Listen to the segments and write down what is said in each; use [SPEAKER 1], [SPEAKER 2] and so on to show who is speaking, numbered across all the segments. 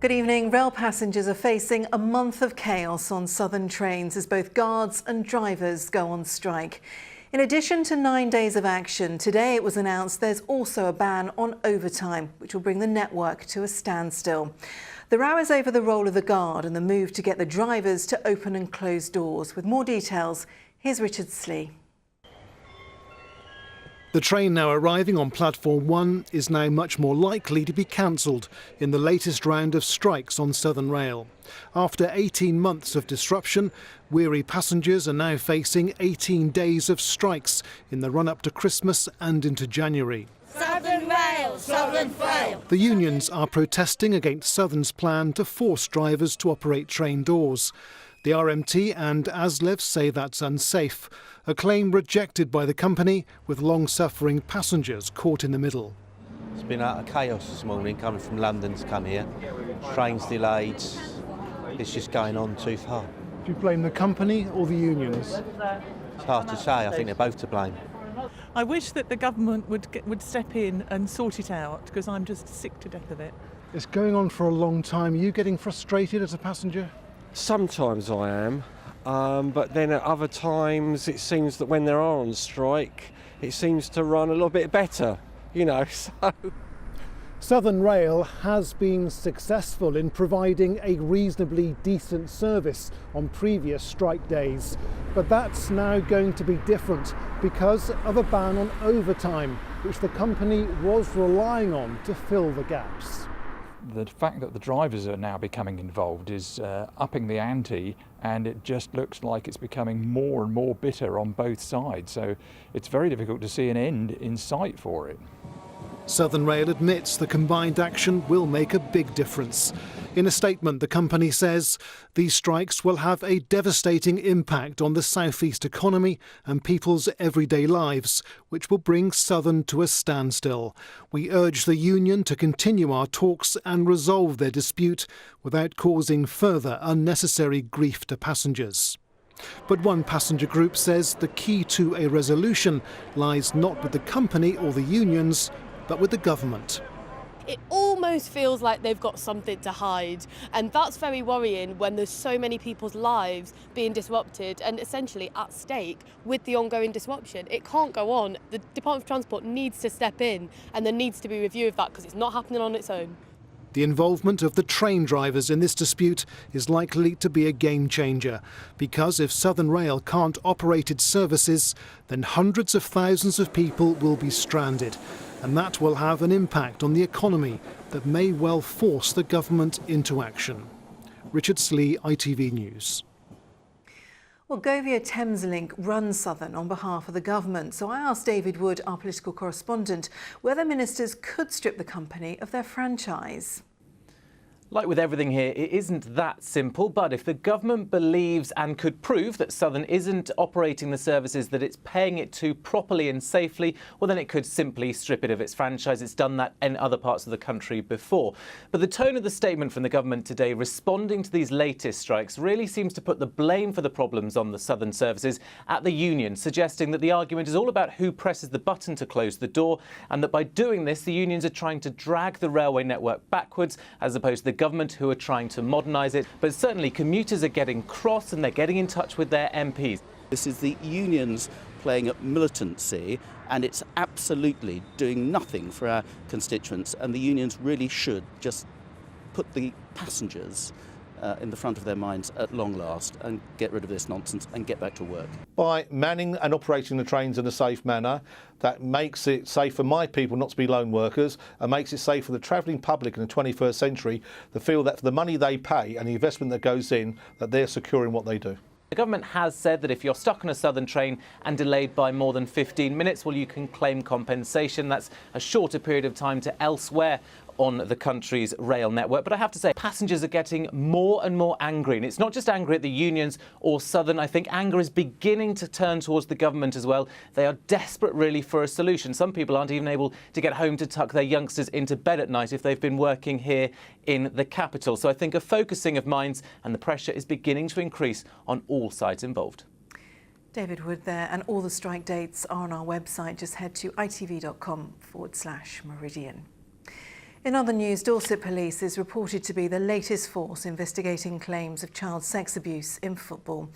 [SPEAKER 1] Good evening. Rail passengers are facing a month of chaos on southern trains as both guards and drivers go on strike. In addition to 9 days of action, today it was announced there's also a ban on overtime, which will bring the network to a standstill. The row is over the role of the guard and the move to get the drivers to open and close doors. With more details, here's Richard Slee.
[SPEAKER 2] The train now arriving on Platform 1 is now much more likely to be cancelled in the latest round of strikes on Southern Rail. After 18 months of disruption, weary passengers are now facing 18 days of strikes in the run-up to Christmas and into January.
[SPEAKER 3] Southern Rail, Southern fail.
[SPEAKER 2] The unions are protesting against Southern's plan to force drivers to operate train doors. The RMT and ASLEF say that's unsafe, a claim rejected by the company, with long-suffering passengers caught in the middle.
[SPEAKER 4] It's been a chaos this morning, coming from London to come here. Trains delayed. It's just going on too far.
[SPEAKER 2] Do you blame the company or the unions?
[SPEAKER 4] It's hard to say. I think they're both to blame.
[SPEAKER 5] I wish that the government would step in and sort it out, because I'm just sick to death of it.
[SPEAKER 2] It's going on for a long time. Are you getting frustrated as a passenger?
[SPEAKER 6] Sometimes I am, but then at other times it seems that when they are on strike, it seems to run a little bit better, you know, so.
[SPEAKER 2] Southern Rail has been successful in providing a reasonably decent service on previous strike days, but that's now going to be different because of a ban on overtime, which the company was relying on to fill the gaps.
[SPEAKER 7] The fact that the drivers are now becoming involved is upping the ante, and it just looks like it's becoming more and more bitter on both sides. So it's very difficult to see an end in sight for it.
[SPEAKER 2] Southern Rail admits the combined action will make a big difference. In a statement, the company says these strikes will have a devastating impact on the South East economy and people's everyday lives, which will bring Southern to a standstill. We urge the union to continue our talks and resolve their dispute without causing further unnecessary grief to passengers. But one passenger group says the key to a resolution lies not with the company or the unions, but with the government.
[SPEAKER 8] It almost feels like they've got something to hide, and that's very worrying when there's so many people's lives being disrupted and essentially at stake with the ongoing disruption. It can't go on. The Department of Transport needs to step in, and there needs to be a review of that because it's not happening on its own.
[SPEAKER 2] The involvement of the train drivers in this dispute is likely to be a game changer, because if Southern Rail can't operate its services, then hundreds of thousands of people will be stranded, and that will have an impact on the economy that may well force the government into action. Richard Slee, ITV News.
[SPEAKER 1] Well, Govia Thameslink runs Southern on behalf of the government. So I asked David Wood, our political correspondent, whether ministers could strip the company of their franchise.
[SPEAKER 9] Like with everything here, it isn't that simple, but if the government believes and could prove that Southern isn't operating the services that it's paying it to properly and safely, well then it could simply strip it of its franchise. It's done that in other parts of the country before. But the tone of the statement from the government today responding to these latest strikes really seems to put the blame for the problems on the Southern services at the union, suggesting that the argument is all about who presses the button to close the door, and that by doing this the unions are trying to drag the railway network backwards as opposed to the government who are trying to modernise it. But certainly commuters are getting cross and they're getting in touch with their MPs.
[SPEAKER 10] This is the unions playing at militancy, and it's absolutely doing nothing for our constituents, and the unions really should just put the passengers in the front of their minds at long last and get rid of this nonsense and get back to work.
[SPEAKER 11] By manning and operating the trains in a safe manner, that makes it safe for my people not to be lone workers, and makes it safe for the travelling public in the 21st century to feel that for the money they pay and the investment that goes in, that they're securing what they do.
[SPEAKER 9] The government has said that if you're stuck on a Southern train and delayed by more than 15 minutes, well, you can claim compensation. That's a shorter period of time to elsewhere on the country's rail network. But I have to say, passengers are getting more and more angry. And it's not just angry at the unions or Southern. I think anger is beginning to turn towards the government as well. They are desperate, really, for a solution. Some people aren't even able to get home to tuck their youngsters into bed at night if they've been working here in the capital. So I think a focusing of minds, and the pressure is beginning to increase on all sides involved.
[SPEAKER 1] David Wood there, and all the strike dates are on our website. Just head to itv.com/Meridian. In other news, Dorset Police is reported to be the latest force investigating claims of child sex abuse in football.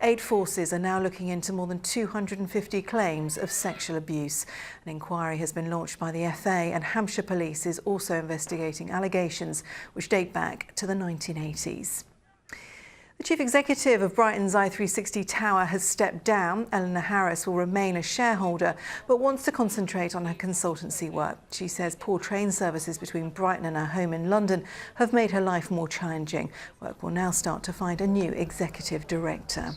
[SPEAKER 1] 8 forces are now looking into more than 250 claims of sexual abuse. An inquiry has been launched by the FA, and Hampshire Police is also investigating allegations which date back to the 1980s. The Chief Executive of Brighton's I360 Tower has stepped down. Eleanor Harris will remain a shareholder, but wants to concentrate on her consultancy work. She says poor train services between Brighton and her home in London have made her life more challenging. Work will now start to find a new executive director.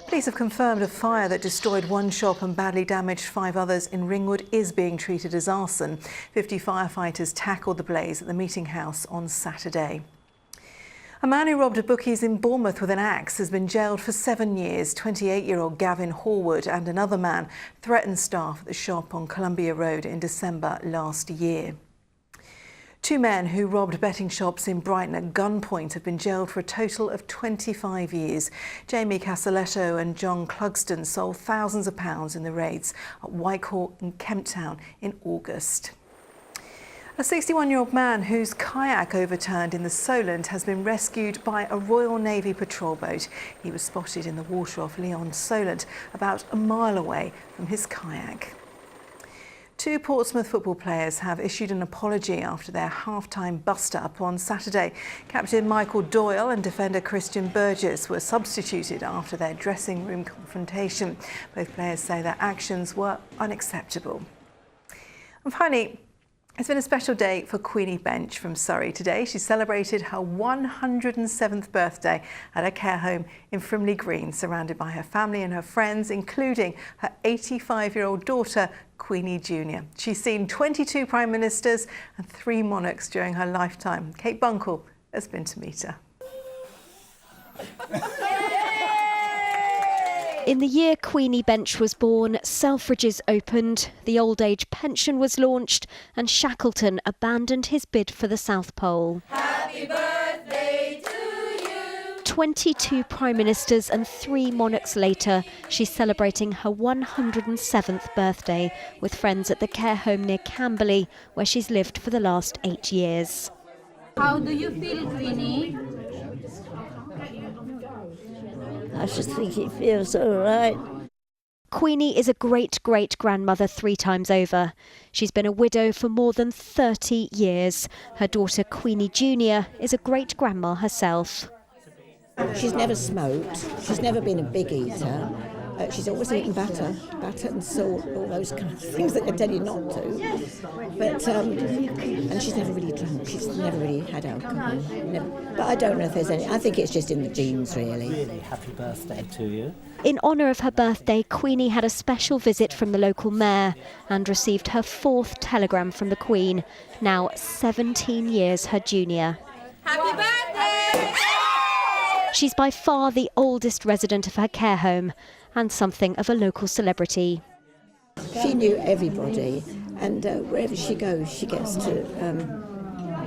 [SPEAKER 1] Police have confirmed a fire that destroyed 1 shop and badly damaged 5 others in Ringwood is being treated as arson. 50 firefighters tackled the blaze at the Meeting House on Saturday. A man who robbed a bookies in Bournemouth with an axe has been jailed for 7 years. 28-year-old Gavin Horwood and another man threatened staff at the shop on Columbia Road in December last year. 2 men who robbed betting shops in Brighton at gunpoint have been jailed for a total of 25 years. Jamie Casaletto and John Clugston sold thousands of pounds in the raids at Whitehall and Kemptown in August. A 61-year-old man whose kayak overturned in the Solent has been rescued by a Royal Navy patrol boat. He was spotted in the water off Leon Solent, about a mile away from his kayak. 2 Portsmouth football players have issued an apology after their half-time bust-up on Saturday. Captain Michael Doyle and defender Christian Burgess were substituted after their dressing room confrontation. Both players say their actions were unacceptable. And finally, it's been a special day for Queenie Bench from Surrey today. She celebrated her 107th birthday at her care home in Frimley Green, surrounded by her family and her friends, including her 85-year-old daughter, Queenie Jr. She's seen 22 Prime Ministers and 3 monarchs during her lifetime. Kate Bunkle has been to meet her.
[SPEAKER 12] In the year Queenie Bench was born, Selfridges opened, the old age pension was launched, and Shackleton abandoned his bid for the South Pole.
[SPEAKER 3] Happy birthday to you.
[SPEAKER 12] 22 Prime Ministers and 3 monarchs later, she's celebrating her 107th birthday with friends at the care home near Camberley, where she's lived for the last 8 years.
[SPEAKER 13] How do you feel, Queenie?
[SPEAKER 14] I just think it feels all right.
[SPEAKER 12] Queenie is a great-great-grandmother 3 times over. She's been a widow for more than 30 years. Her daughter Queenie Jr. is a great-grandma herself.
[SPEAKER 15] She's never smoked. She's never been a big eater. She's always eaten butter and salt, all those kind of things that they tell you not to. But and she's never really drunk. She's never really had alcohol. Never. But I don't know if there's any. I think it's just in the genes, really.
[SPEAKER 16] Really happy birthday to you.
[SPEAKER 12] In honour of her birthday, Queenie had a special visit from the local mayor and received her 4th telegram from the Queen, now 17 years her junior.
[SPEAKER 3] Happy birthday!
[SPEAKER 12] She's by far the oldest resident of her care home and something of a local celebrity.
[SPEAKER 15] She knew everybody, and wherever she goes, she gets to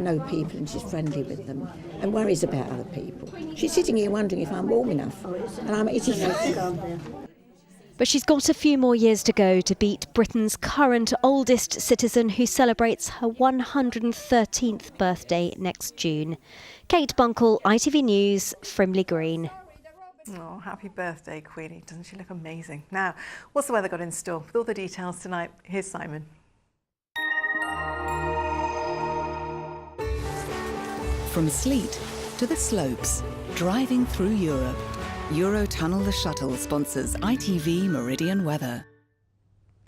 [SPEAKER 15] know people, and she's friendly with them and worries about other people. She's sitting here wondering if I'm warm enough, and I'm 85.
[SPEAKER 12] But she's got a few more years to go to beat Britain's current oldest citizen, who celebrates her 113th birthday next June. Kate Bunkle, ITV News, Frimley Green.
[SPEAKER 1] Oh, happy birthday, Queenie. Doesn't she look amazing? Now, what's the weather got in store? With all the details tonight, here's Simon.
[SPEAKER 17] From sleet to the slopes, driving through Europe. Eurotunnel the Shuttle sponsors ITV Meridian weather.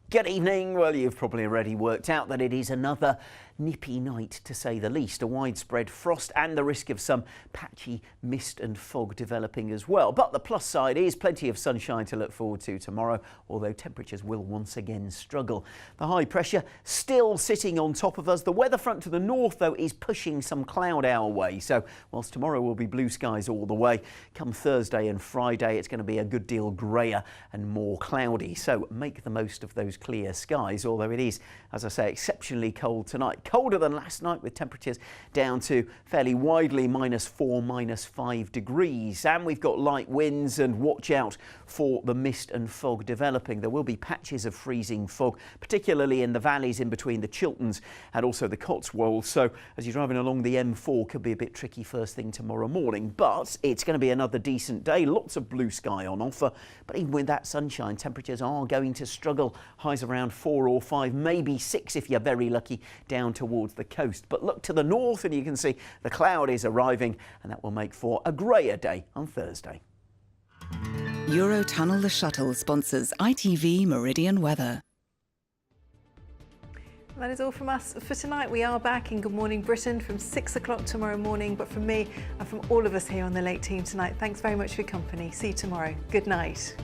[SPEAKER 18] Good evening. Well, you've probably already worked out that it is another nippy night, to say the least. A widespread frost and the risk of some patchy mist and fog developing as well. But the plus side is plenty of sunshine to look forward to tomorrow, although temperatures will once again struggle. The high pressure still sitting on top of us. The weather front to the north, though, is pushing some cloud our way. So whilst tomorrow will be blue skies all the way, come Thursday and Friday, it's going to be a good deal greyer and more cloudy. So make the most of those clear skies, although it is, as I say, exceptionally cold tonight. colder than last night, with temperatures down to fairly widely -4, -5 degrees. And we've got light winds, and watch out for the mist and fog developing. There will be patches of freezing fog, particularly in the valleys in between the Chilterns and also the Cotswolds. So as you're driving along the M4, could be a bit tricky first thing tomorrow morning. But it's going to be another decent day. Lots of blue sky on offer. But even with that sunshine, temperatures are going to struggle. Highs around 4 or 5, maybe 6 if you're very lucky, down towards the coast. But look to the north and you can see the cloud is arriving, and that will make for a greyer day on Thursday.
[SPEAKER 17] Eurotunnel the Shuttle sponsors ITV Meridian Weather.
[SPEAKER 1] That is all from us for tonight. We are back in Good Morning Britain from 6 o'clock tomorrow morning. But from me and from all of us here on the late team tonight, thanks very much for your company. See you tomorrow. Good night.